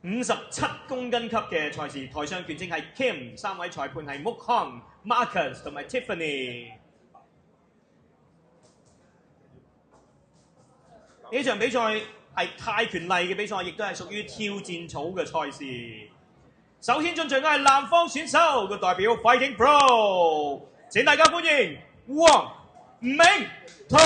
57公斤級嘅賽事，台上權證係 Kim， 3位裁判係 Mukong、Marcus 同埋 Tiffany。呢場比賽係泰拳例嘅比賽，亦都係屬於挑戰草嘅賽事。首先進場嘅係南方選手嘅代表 Fighting Pro， 請大家歡迎黃明圖。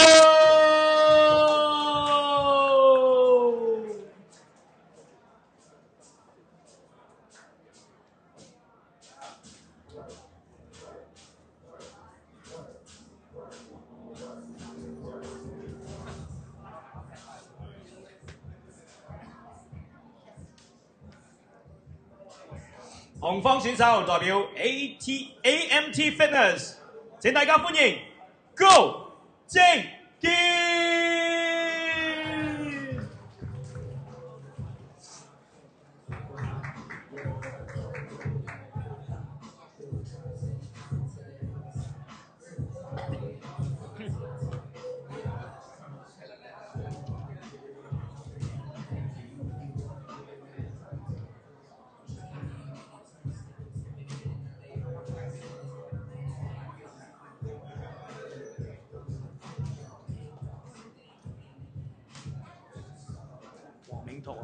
紅方選手代表 AMT Fitness， 請大家歡迎高正健。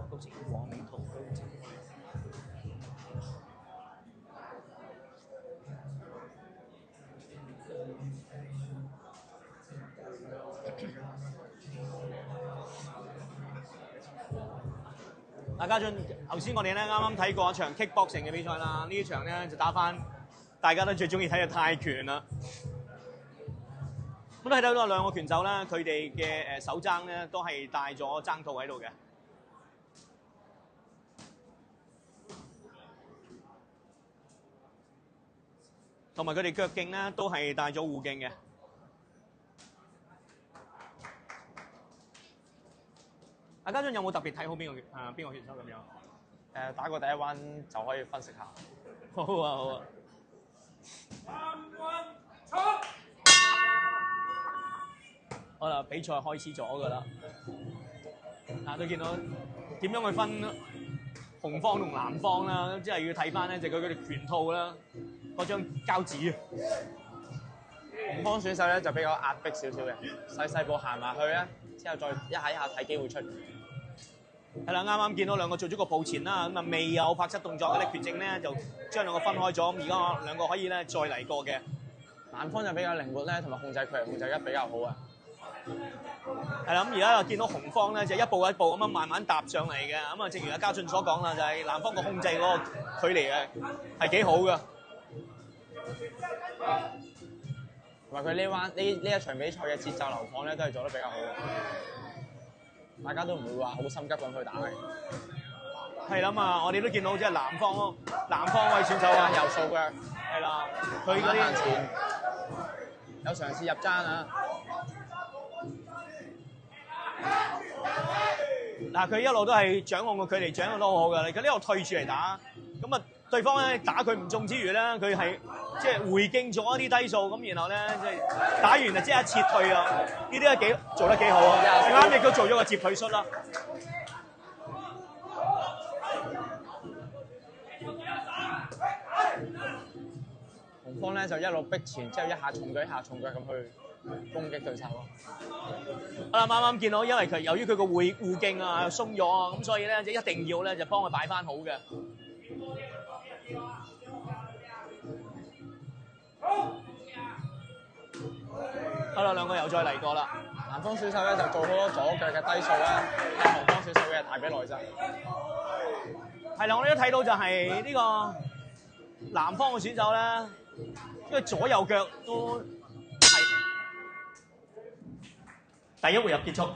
高正黃明圖高正。家俊，頭先我哋咧啱啱睇過一場 kickboxing 嘅比賽啦，呢一場咧就打翻大家都最中意睇嘅泰拳啦。咁都睇到兩個拳手咧，佢哋嘅手踭咧都係帶咗踭套喺度嘅。同埋佢哋腳勁咧都係帶咗護鏡嘅。阿家俊有冇特別睇好邊個選手咁樣？打過第一彎就可以分析下。好啊好啊。好啦，比賽開始咗㗎啦。都見到點樣去分紅方同藍方啦，即係要睇翻咧就佢哋拳套啦，嗰張膠紙啊。紅方選手咧就比較壓迫少少嘅，細步行埋去咧，之後再一下睇機會出。係啦，啱啱見到兩個做咗個步前啦，咁啊未有拍出動作嘅咧，拳證咧就將兩個分開咗，咁而家兩個可以咧再嚟過嘅。藍方就比較靈活咧，同埋控制距離控制得比較好啊。係啦，咁而家又見到紅方咧就一步一步咁樣慢慢踏上嚟嘅，咁啊正如阿家俊所講啦，就係藍方個控制嗰個距離係幾好㗎。同埋佢呢一場比賽嘅節奏流放咧都係做得比較好嘅。大家都唔會話好心急咁去打嘅。係啦嘛，我哋都見到即係藍方位選手啊，右掃腳，係啦，佢嗰啲前有嘗試入踭啊。嗱，佢一路都係掌控個距離，掌控得好好㗎。佢呢度退住嚟打，咁啊對方咧打佢唔中之餘咧，佢係即係回敬咗一啲低數，咁然後咧即係打完就即刻撤退啊！呢啲係做得幾好啊！啱亦都做咗個接腿術啦。紅方咧就一路逼前，之後一下重腳一下重腳咁去攻擊對手咯。啱啱見到，因為佢由於佢個護鏡啊鬆咗啊，咁所以咧就一定要咧就幫佢擺翻好嘅。好啦，兩個又再嚟過啦。藍方選手咧就做好多左腳嘅低掃啦，紅方選手嘅大髀內側。係啦，我哋都睇到就係呢個藍方嘅選手咧，因為左右腳都係第一回合結束。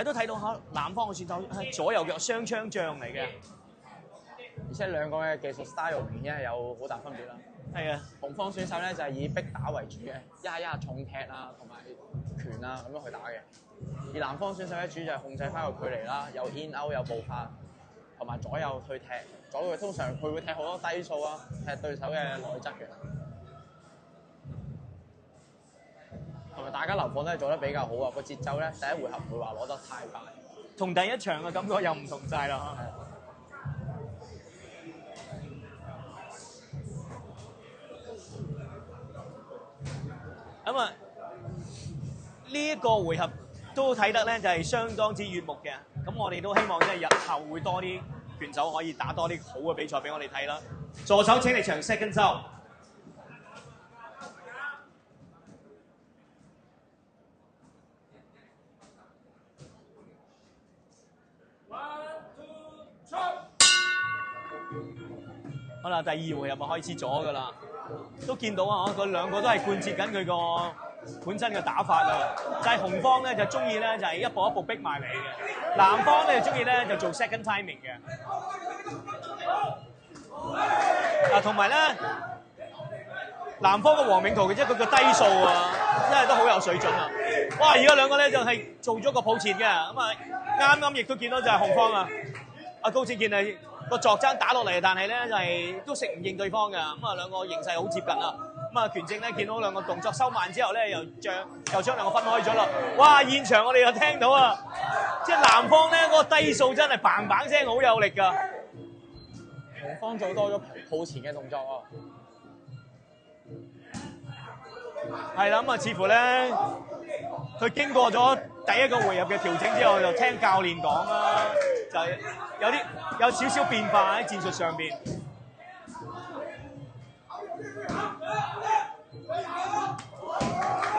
都睇到嚇藍方嘅選手係左右腳雙槍將嚟嘅，而且兩個嘅技術 style 明顯係有好大分別啦。係啊，紅方選手咧就係以逼打為主嘅，一下重踢啊，同埋拳啊咁樣去打嘅。而藍方選手咧主要係控制翻個距離啦，有 in out 有步法，同埋左右去踢。左腳通常佢會踢好多低掃啊，踢對手嘅內側嘅。同埋大家流放都係做得比較好啊，個節奏咧第一回合唔會話攞得太快，同第一場嘅感覺又唔同晒啦。呢一個回合都睇得咧就係相當之悅目嘅。咁我哋都希望即係日後會多啲拳手可以打多啲好嘅比賽俾我哋睇啦。助手請離場 second show。好啦，第二回合就開始咗㗎啦，都見到啊，佢兩個都係貫徹緊佢個本身嘅打法啊。就係紅方咧就中意咧就係一步一步逼埋嚟嘅，藍方咧就中意咧就做 second timing 嘅。啊，同埋咧藍方嘅黃永圖嘅即係佢個低數啊，真係都好有水準啊！哇，而家兩個咧就係做咗個抱前嘅，咁啊啱啱亦都見到就係紅方啊，阿高志健係個作爭打落嚟，但係咧就係都食唔應對方嘅，咁啊兩個形勢好接近啦。咁啊權正咧見到兩個動作收慢之後咧，又將兩個分開咗啦。哇！現場我哋又聽到啊，即係藍方咧嗰個低數真係嘭嘭聲好有力㗎。紅方做多咗抱前嘅動作喎。係啦，咁啊似乎咧，佢經過咗第一個回合嘅調整之後，就聽教練講啦，就係有少少變化喺戰術上邊。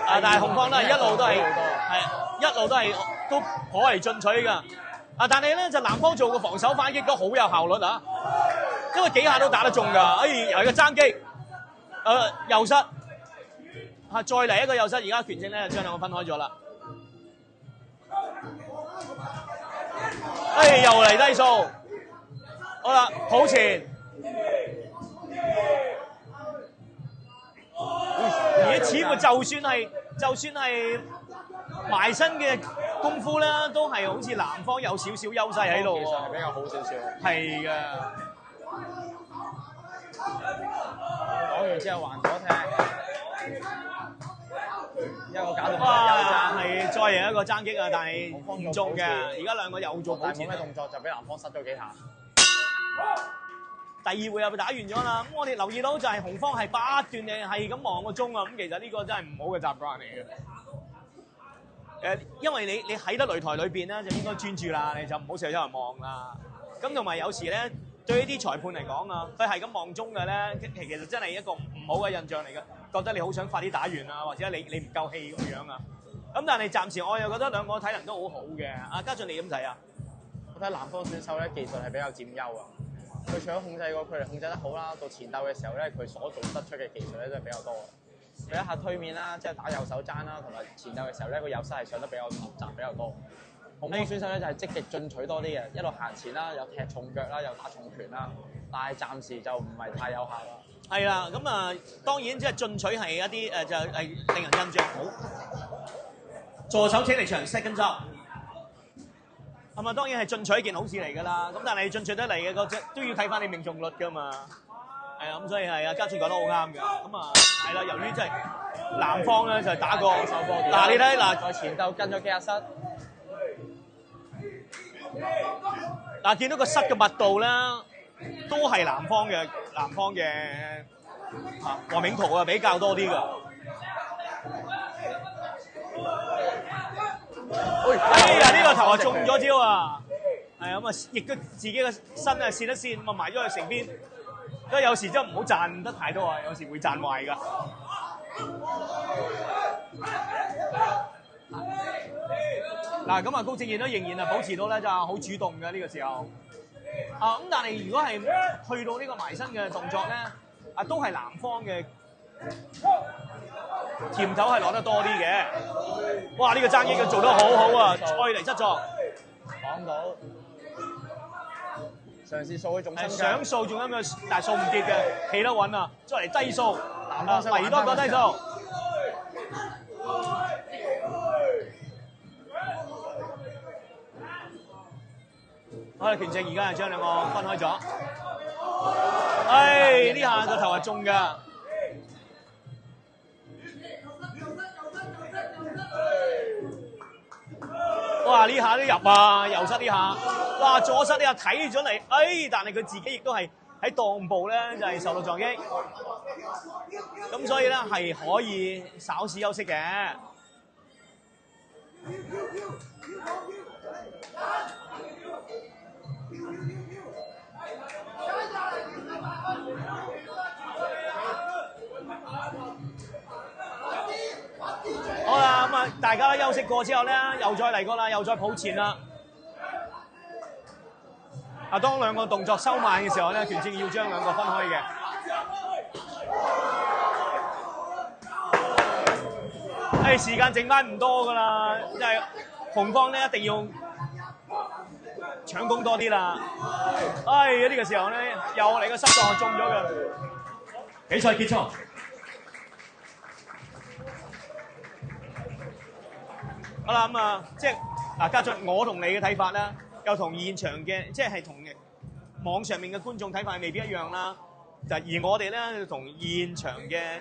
啊！但係紅方咧一路都係都頗為進取㗎。啊！但係咧就藍方做個防守反擊都好有效率啊，因為幾下都打得中㗎。哎，有一個爭擊，右失。啊！再嚟一個右失，而家權正咧將兩個分開咗啦。哎，又嚟低數，好啦，抱前。而家似乎就算係埋身嘅功夫咧，都係好似藍方有少少優勢喺度喎。技術係比較好少少。係㗎。講完之後還左踢。一個假動作，係再嚟一個爭擊啊！但係唔中嘅，而家兩個又做抱前嘅動作，就俾藍方失咗幾下。第二回合就打完咗啦。咁我哋留意到就係紅方係不斷嘅係咁望個鐘啊。咁其實呢個真係唔好嘅習慣嚟嘅。因為你喺得擂台裏邊咧，就應該專注啦，你就唔好成日有人望啦。咁同埋有時咧，對呢啲裁判嚟講啊，佢係咁望鐘嘅咧，其實真係一個唔好嘅印象嚟嘅。覺得你好想快啲打完啊，或者你唔夠氣咁樣啊。咁但係暫時我又覺得兩個體能都好好嘅。阿家俊你點睇啊？我睇藍方選手咧技術係比較佔優啊。佢除咗控制個距離控制得好啦，到前鬥嘅時候咧，佢所做得出嘅技術咧都係比較多。佢一下推面啦，即係打右手踭啦，同埋前鬥嘅時候咧，個右膝係上得比較密集比較多。紅方選手咧就係積極進取多啲嘅，一路行前啦，有踢重腳啦，有打重拳啦，但係暫時就唔係太有效啦。係啦，咁啊當然即係進取係一啲就係令人印象好。助手請離場 second job。係咪當然係進取一件好事嚟㗎啦？咁但係進取得嚟嘅個都要睇翻你命中率㗎嘛。係啊，咁所以係啊，家俊講得好啱㗎。咁啊係啦，由於即係藍方咧就係打個手波啲。嗱你睇嗱，在前鬥跟咗幾下失。嗱見到個失嘅密度咧，都係藍方嘅黃永圖啊比較多啲㗎。哎呀！呢個頭啊中咗招啊！係咁啊，亦都自己嘅身啊跣一跣，咁啊埋咗去成邊。所以有時真係唔好賺得太多啊，有時會賺壞㗎。嗱咁啊，高正賢都仍然係保持到咧就係好主動嘅呢個時候。啊咁，但係如果係去到呢個埋身嘅動作咧，啊都係藍方嘅甜頭係攞得多啲嘅。哇！呢個爭議佢做得好好啊，賽嚟質作。講到嘗試掃佢重心，想掃仲有嘅，但係掃唔跌嘅，企得穩啊！再嚟低掃，嚟多個低掃。好啦，權正而家係將兩個分開咗。哎，呢下個頭係中㗎。哇！呢下都入啊，右失呢下，哇左失呢下睇咗嚟，哎！但係佢自己亦都係喺當步咧，就係受到撞擊，咁所以咧係可以稍事休息嘅。好啦，咁啊，大家休息過之後咧，又再嚟過啦，又再抱前啦。啊，當兩個動作收慢嘅時候咧，拳戰要將兩個分開嘅。時間剩翻唔多噶啦，即係紅方咧一定要搶攻多啲啦。呢個時候咧又嚟個失當中咗嘅。比賽結束。好啦，咁啊，即係嗱，家俊，我同你嘅睇法咧，又同現場嘅即係同網上面嘅觀眾睇法未必一樣啦。就而我哋咧同現場嘅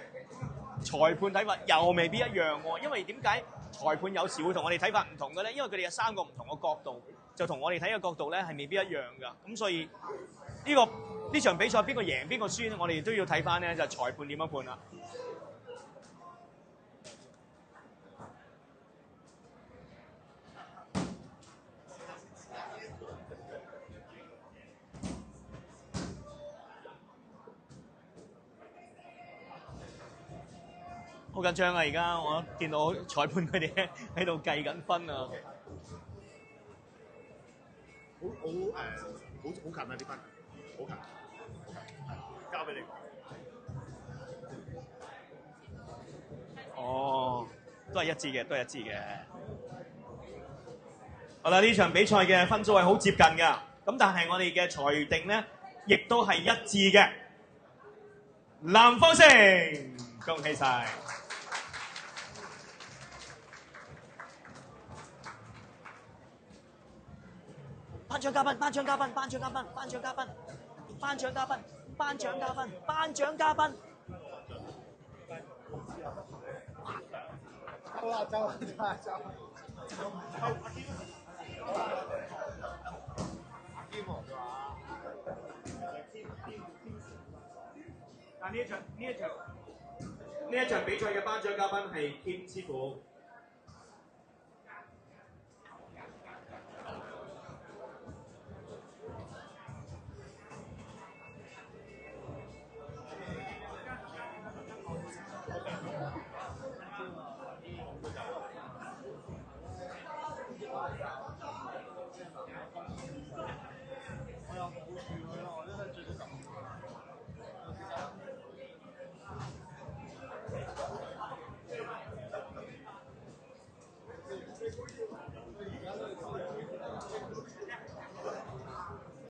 裁判睇法又未必一樣喎，因為點解裁判有時會同我哋睇法唔同嘅咧？因為佢哋有3個唔同嘅角度，就同我哋睇嘅角度咧係未必一樣㗎。咁所以呢場比賽邊個贏邊個輸，我哋都要睇翻咧，就係裁判點樣判啦。好緊張啊！而家我見到裁判佢哋喺度計緊分啊！好近啊！啲分好近，交俾你。哦，都係一致嘅，都係一致嘅。好啦，呢場比賽嘅分數係好接近㗎，咁但係我哋嘅裁定咧，亦都係一致嘅。南方勝，恭喜晒！頒獎嘉賓，頒獎嘉賓，頒獎嘉賓，頒獎嘉賓，頒獎嘉賓，頒獎嘉賓，頒獎嘉賓。走！但呢一場比賽嘅頒獎嘉賓係 Kim 師傅。